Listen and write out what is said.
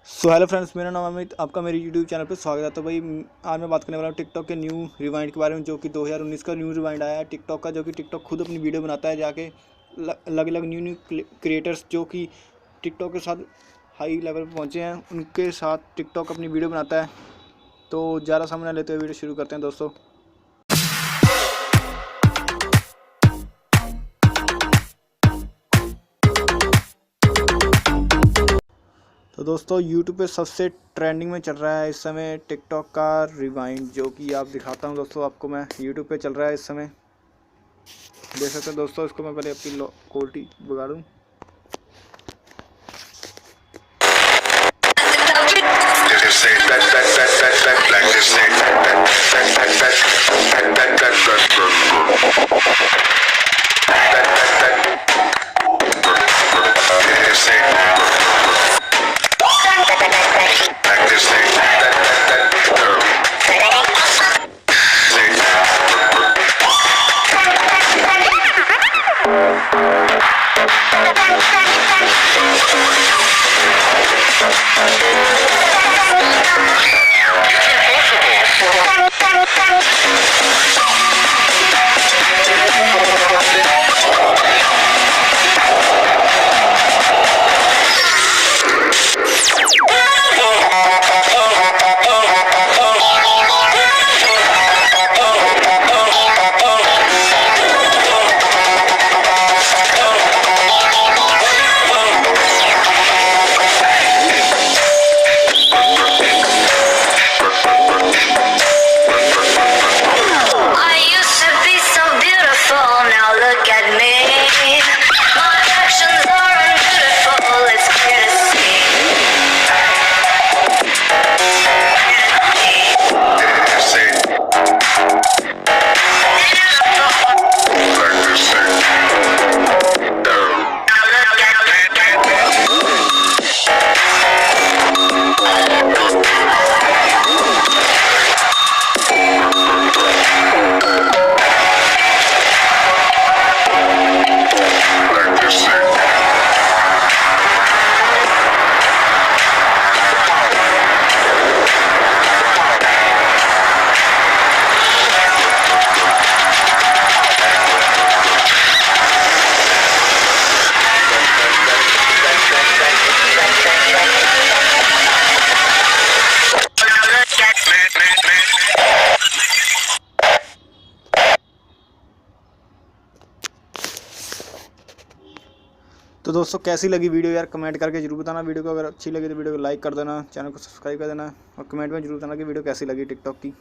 So hello friends, मेरा नाम अमित, आपका मेरे यूट्यूब चैनल पर स्वागत है। तो भाई आज मैं बात करने वाला हूँ टिकटॉक के न्यू रिवाइंड के बारे में, जो कि 2019 का न्यू रिवाइंड आया है टिकटॉक का। जो कि टिकटॉक खुद अपनी वीडियो बनाता है जाके, अलग अलग न्यू न्यू क्रिएटर्स जो कि टिकटॉक के साथ हाई लेवल पर पहुँचे हैं, उनके साथ टिकटॉक अपनी वीडियो बनाता है। तो ज़्यादा समय न लेते हुए वीडियो शुरू करते हैं दोस्तों। तो दोस्तों यूट्यूब पे सबसे ट्रेंडिंग में चल रहा है इस समय टिकटॉक का रिवाइंड, जो कि आप दिखाता हूँ दोस्तों आपको। मैं यूट्यूब पे चल रहा है इस समय, देख सकते हैं दोस्तों। इसको मैं पहले अपनी क्वालिटी बिगाड़ूँ। तो दोस्तों कैसी लगी वीडियो यार, कमेंट करके जरूर बताना। वीडियो को अगर अच्छी लगी तो वीडियो को लाइक कर देना, चैनल को सब्सक्राइब कर देना, और कमेंट में जरूर बताना कि वीडियो कैसी लगी टिकटॉक की।